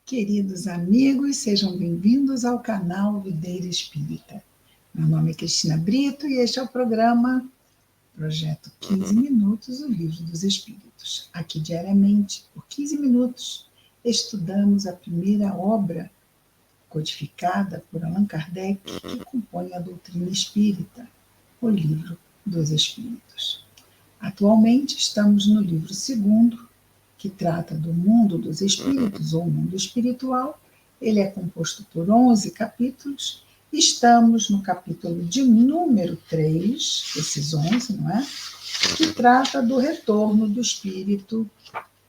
Queridos amigos, sejam bem-vindos ao canal Videira Espírita. Meu nome é Cristina Brito e este é o programa Projeto 15 Minutos, o Livro dos Espíritos. Aqui diariamente, por 15 minutos, estudamos a primeira obra codificada por Allan Kardec, que compõe a doutrina espírita, o Livro dos Espíritos. Atualmente estamos no livro segundo, que trata do mundo dos espíritos, ou mundo espiritual. Ele é composto por 11 capítulos. Estamos no capítulo de número 3, esses 11, não é? Que trata do retorno do espírito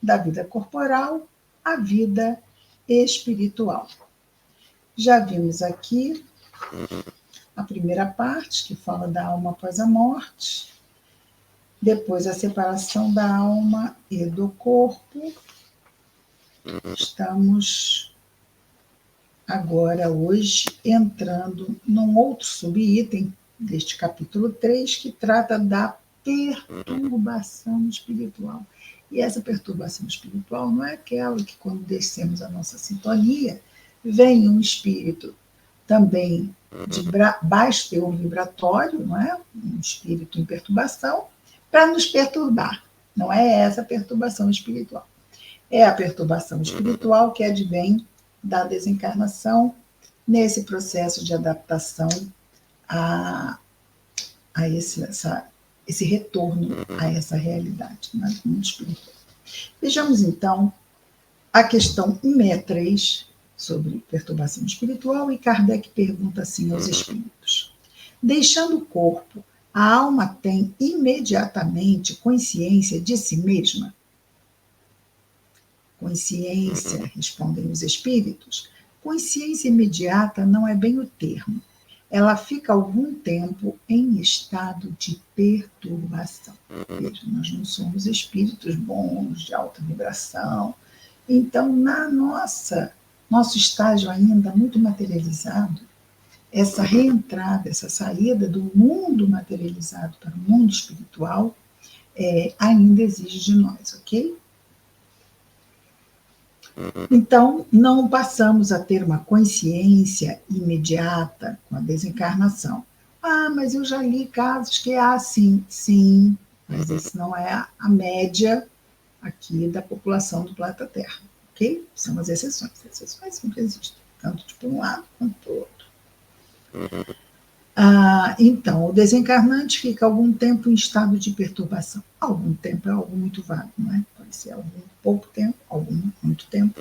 da vida corporal à vida espiritual. Já vimos aqui a primeira parte, que fala da alma após a morte, depois a separação da alma e do corpo. Estamos agora, hoje, entrando num outro subitem deste capítulo 3, que trata da perturbação espiritual. E essa perturbação espiritual não é aquela que, quando descemos a nossa sintonia, vem um espírito também de baixo teor vibratório, não é? Um espírito em perturbação, para nos perturbar. Não é essa a perturbação espiritual. É a perturbação espiritual que advém da desencarnação nesse processo de adaptação a esse retorno a essa realidade, né, do mundo espiritual. Vejamos, então, a questão 163 sobre perturbação espiritual, e Kardec pergunta assim aos espíritos: deixando o corpo, a alma tem imediatamente consciência de si mesma? Consciência, respondem os espíritos. Consciência imediata não é bem o termo. Ela fica algum tempo em estado de perturbação. Veja, nós não somos espíritos bons, de alta vibração. Então, nosso estágio ainda muito materializado, essa reentrada, essa saída do mundo materializado para o mundo espiritual, ainda exige de nós, ok? Então, não passamos a ter uma consciência imediata com a desencarnação. Ah, mas eu já li casos que é assim. Sim, mas esse não é a média aqui da população do planeta Terra, ok? São as exceções. As exceções sempre existem, tanto de um lado quanto do outro. Então, o desencarnante fica algum tempo em estado de perturbação. Algum tempo é algo muito vago, não é? Pode ser algum pouco tempo, algum muito tempo.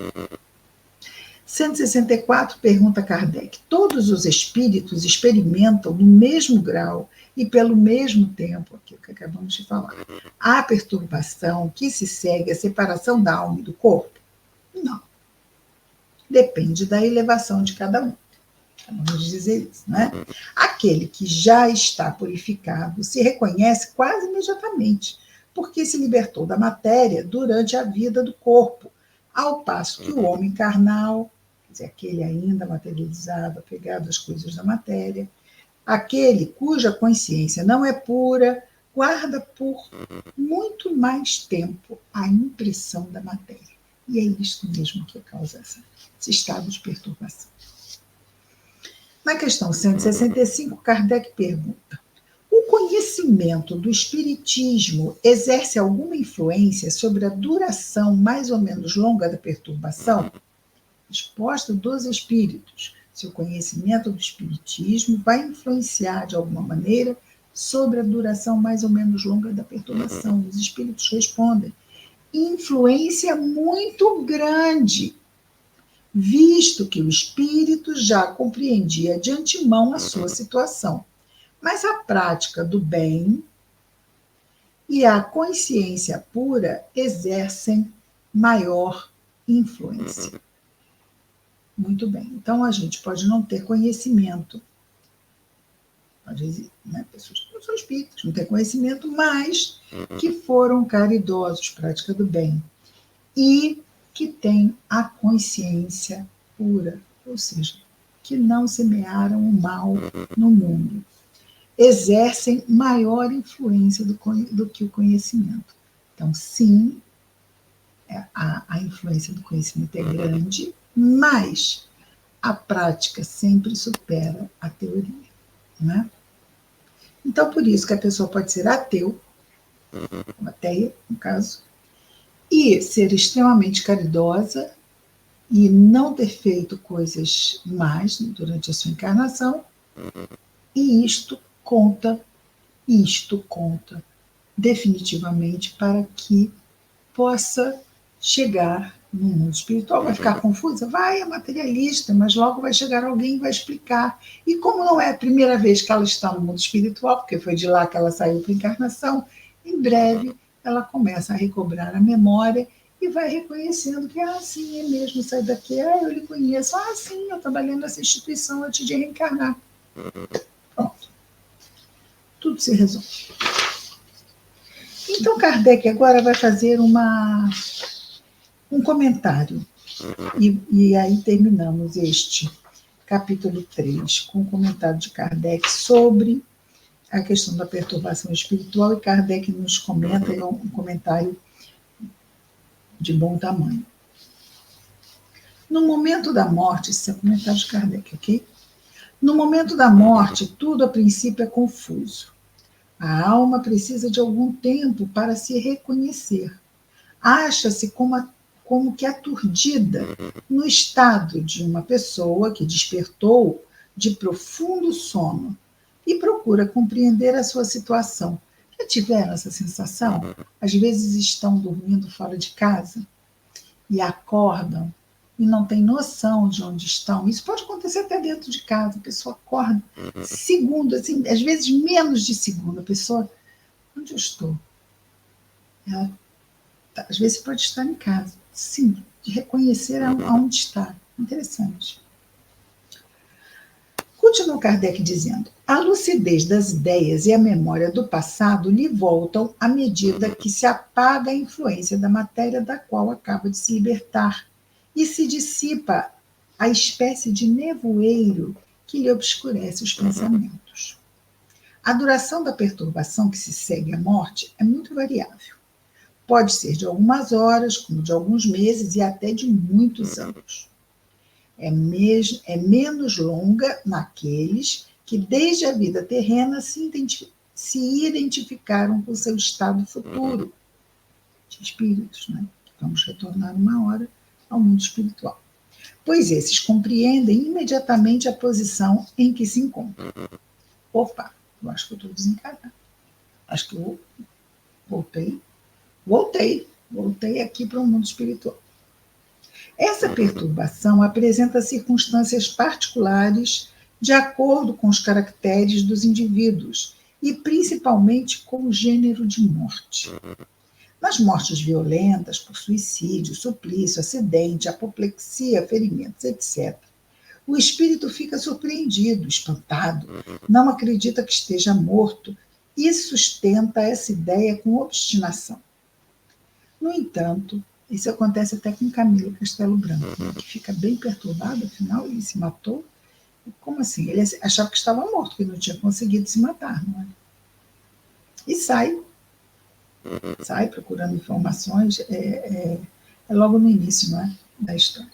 164, pergunta Kardec: todos os espíritos experimentam no mesmo grau e pelo mesmo tempo, aquilo que acabamos de falar, a perturbação que se segue à separação da alma e do corpo? Não. Depende da elevação de cada um. Vamos dizer isso, né? Aquele que já está purificado se reconhece quase imediatamente, porque se libertou da matéria durante a vida do corpo, ao passo que o homem carnal, quer dizer, aquele ainda materializado, apegado às coisas da matéria, aquele cuja consciência não é pura, guarda por muito mais tempo a impressão da matéria. E é isso mesmo que causa esse estado de perturbação. Na questão 165, Kardec pergunta: o conhecimento do espiritismo exerce alguma influência sobre a duração mais ou menos longa da perturbação? Resposta dos espíritos: se o conhecimento do espiritismo vai influenciar de alguma maneira sobre a duração mais ou menos longa da perturbação. Os espíritos respondem: influência muito grande, visto que o espírito já compreendia de antemão a sua situação. Mas a prática do bem e a consciência pura exercem maior influência. Muito bem. Então, a gente pode não ter conhecimento, pode, né, pessoas que não são espíritas, não ter conhecimento, mas que foram caridosos, prática do bem, e que têm a consciência pura, ou seja, que não semearam o mal no mundo, exercem maior influência do que o conhecimento. Então, sim, a a influência do conhecimento é grande, mas a prática sempre supera a teoria, né? Então, por isso que a pessoa pode ser ateu, ou ateia, no caso, e ser extremamente caridosa e não ter feito coisas más durante a sua encarnação, e isto conta definitivamente para que possa chegar no mundo espiritual. Vai ficar confusa? Vai, é materialista, mas logo vai chegar alguém e vai explicar. E como não é a primeira vez que ela está no mundo espiritual, porque foi de lá que ela saiu para a encarnação, em breve ela começa a recobrar a memória e vai reconhecendo que, sim, é mesmo, sai daqui, eu lhe conheço, sim, eu trabalhei nessa instituição antes de reencarnar. Pronto. Tudo se resolve. Então, Kardec agora vai fazer um comentário. E aí terminamos este capítulo 3 com o comentário de Kardec sobre a questão da perturbação espiritual, e Kardec nos comenta, é um comentário de bom tamanho. No momento da morte, esse é o comentário de Kardec, ok? No momento da morte, tudo a princípio é confuso. A alma precisa de algum tempo para se reconhecer. Acha-se como que aturdida no estado de uma pessoa que despertou de profundo sono e procura compreender a sua situação. Já tiveram essa sensação? Às vezes estão dormindo fora de casa e acordam e não têm noção de onde estão. Isso pode acontecer até dentro de casa. A pessoa acorda segundo, assim, às vezes menos de segundo. A pessoa, onde eu estou? Ela, às vezes pode estar em casa. Sim, de reconhecer aonde está. Interessante. Continua Kardec dizendo: a lucidez das ideias e a memória do passado lhe voltam à medida que se apaga a influência da matéria da qual acaba de se libertar e se dissipa a espécie de nevoeiro que lhe obscurece os pensamentos. A duração da perturbação que se segue à morte é muito variável. Pode ser de algumas horas, como de alguns meses e até de muitos anos. É menos longa naqueles que, desde a vida terrena, se identificaram com o seu estado futuro de espíritos, né? Vamos retornar uma hora ao mundo espiritual. Pois esses compreendem imediatamente a posição em que se encontram. Opa, eu acho que eu estou desencarnado. Acho que eu voltei aqui para o mundo espiritual. Essa perturbação apresenta circunstâncias particulares de acordo com os caracteres dos indivíduos e principalmente com o gênero de morte. Nas mortes violentas, por suicídio, suplício, acidente, apoplexia, ferimentos, etc., o espírito fica surpreendido, espantado, não acredita que esteja morto e sustenta essa ideia com obstinação. No entanto, isso acontece até com Camilo Castelo Branco, né, que fica bem perturbado, afinal ele se matou. Como assim? Ele achava que estava morto, que não tinha conseguido se matar, não é? E sai procurando informações, logo no início, não é, da história.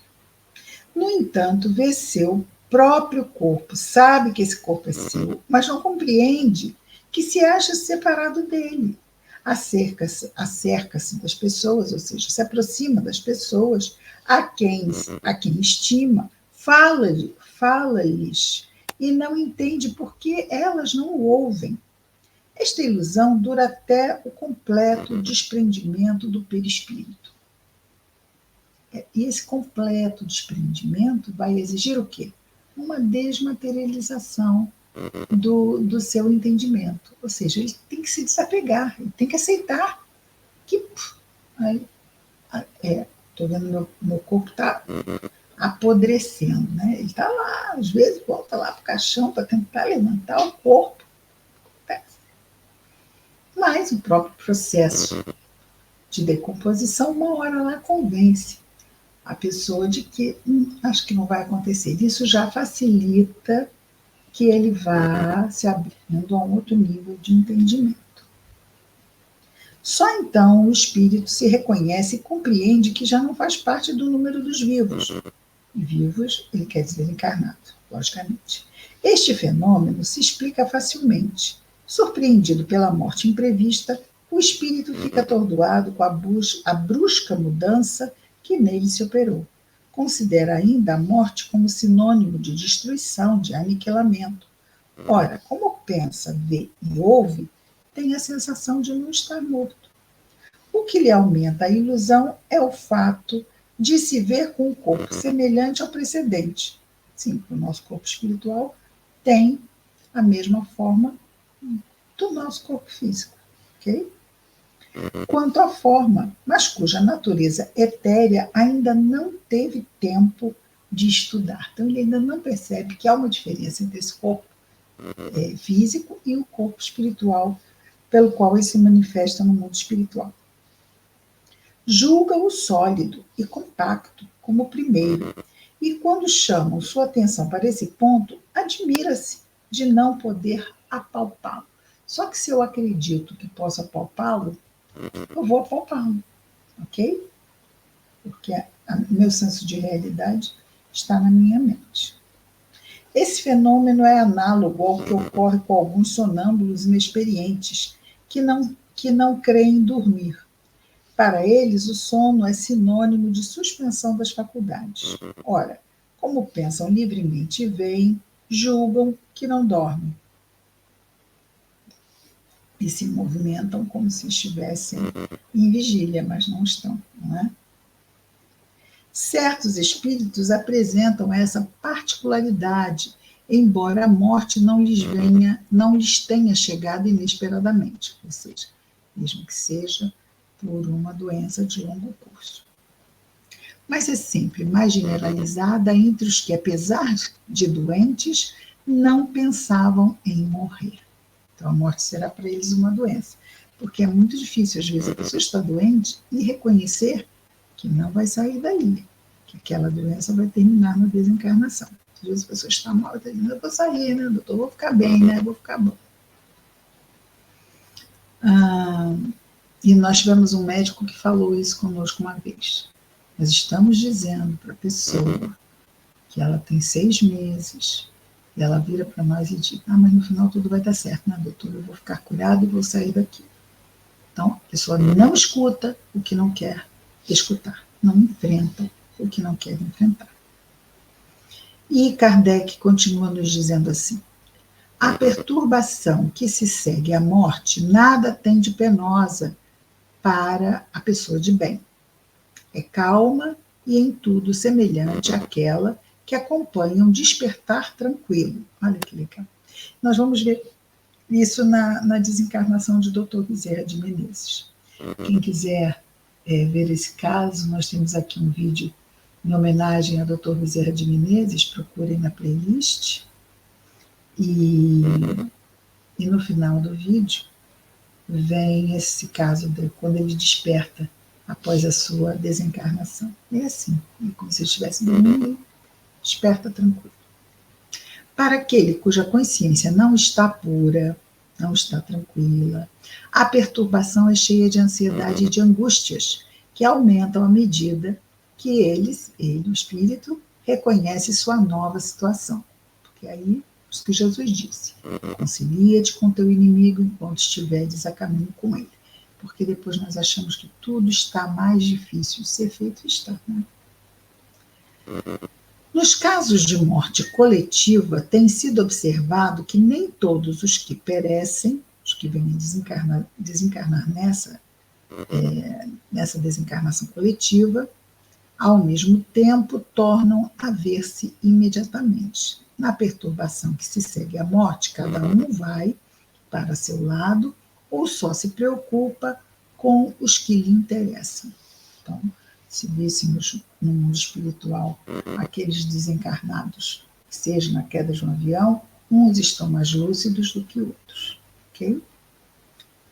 No entanto, vê seu próprio corpo, sabe que esse corpo é seu, mas não compreende que se acha separado dele. Acerca-se das pessoas, ou seja, se aproxima das pessoas a quem estima, fala-lhes e não entende por que elas não o ouvem. Esta ilusão dura até o completo desprendimento do perispírito. E esse completo desprendimento vai exigir o quê? Uma desmaterialização do seu entendimento. Ou seja, ele tem que se desapegar, ele tem que aceitar que estou vendo meu corpo está apodrecendo, né? Ele está lá, às vezes volta lá para o caixão para tentar levantar o corpo. Mas o próprio processo de decomposição, uma hora lá convence a pessoa de que acho que não vai acontecer. Isso já facilita que ele vá se abrindo a um outro nível de entendimento. Só então o espírito se reconhece e compreende que já não faz parte do número dos vivos. E vivos, ele quer dizer encarnado, logicamente. Este fenômeno se explica facilmente. Surpreendido pela morte imprevista, o espírito fica atordoado com a brusca mudança que nele se operou. Considera ainda a morte como sinônimo de destruição, de aniquilamento. Ora, como pensa, vê e ouve, tem a sensação de não estar morto. O que lhe aumenta a ilusão é o fato de se ver com um corpo semelhante ao precedente. Sim, o nosso corpo espiritual tem a mesma forma do nosso corpo físico, ok? Quanto à forma, mas cuja natureza etérea ainda não teve tempo de estudar. Então, ele ainda não percebe que há uma diferença entre esse corpo físico e o corpo espiritual, pelo qual ele se manifesta no mundo espiritual. Julga-o sólido e compacto, como o primeiro, e quando chamam sua atenção para esse ponto, admira-se de não poder apalpá-lo. Só que se eu acredito que posso apalpá-lo, eu vou apalpá-lo, ok? Porque meu senso de realidade está na minha mente. Esse fenômeno é análogo ao que ocorre com alguns sonâmbulos inexperientes, que não creem dormir. Para eles, o sono é sinônimo de suspensão das faculdades. Ora, como pensam livremente e veem, julgam que não dormem. E se movimentam como se estivessem em vigília, mas não estão, não é? Certos espíritos apresentam essa particularidade, embora a morte não lhes tenha chegado inesperadamente, ou seja, mesmo que seja por uma doença de longo curso. Mas é sempre mais generalizada entre os que, apesar de doentes, não pensavam em morrer. Então, a morte será para eles uma doença, porque é muito difícil, às vezes, a pessoa está doente e reconhecer que não vai sair daí, que aquela doença vai terminar na desencarnação. Às vezes a pessoa está mal, está dizendo, eu vou sair, né, doutor, vou ficar bem, né, vou ficar bom. E nós tivemos um médico que falou isso conosco uma vez. Nós estamos dizendo para a pessoa que ela tem 6 meses, e ela vira para nós e diz, mas no final tudo vai dar certo, né, doutor? Eu vou ficar curado e vou sair daqui. Então, a pessoa não escuta o que não quer escutar, não enfrenta o que não quer enfrentar. E Kardec continua nos dizendo assim, a perturbação que se segue à morte nada tem de penosa para a pessoa de bem. É calma e em tudo semelhante àquela que acompanha um despertar tranquilo. Olha que legal. Nós vamos ver isso na desencarnação de Dr. Bezerra de Menezes. Quem quiser ver esse caso, nós temos aqui um vídeo em homenagem a Dr. Bezerra de Menezes, procurem na playlist. E no final do vídeo vem esse caso de quando ele desperta após a sua desencarnação. É assim, é como se estivesse dormindo, desperta tranquilo. Para aquele cuja consciência não está pura, não está tranquila, a perturbação é cheia de ansiedade e de angústias, que aumentam à medida que ele, o espírito, reconhece sua nova situação. Porque aí, isso que Jesus disse, concilia-te com teu inimigo enquanto estiveres a caminho com ele. Porque depois nós achamos que tudo está mais difícil de ser feito, está, né? Nos casos de morte coletiva, tem sido observado que nem todos os que perecem, os que vêm desencarnar nessa desencarnação coletiva, ao mesmo tempo tornam a ver-se imediatamente. Na perturbação que se segue à morte, cada um vai para seu lado ou só se preocupa com os que lhe interessam. Então, se víssemos no mundo espiritual aqueles desencarnados, seja na queda de um avião, uns estão mais lúcidos do que outros, ok?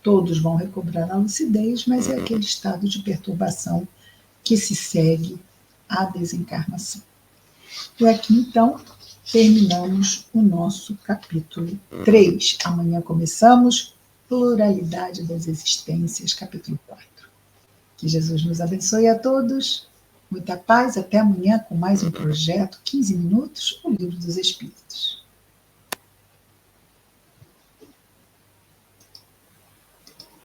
Todos vão recobrar a lucidez, mas é aquele estado de perturbação que se segue à desencarnação. E aqui, então, terminamos o nosso capítulo 3. Amanhã começamos pluralidade das existências, capítulo 4. Que Jesus nos abençoe a todos. Muita paz. Até amanhã com mais um projeto, 15 minutos, o Livro dos Espíritos.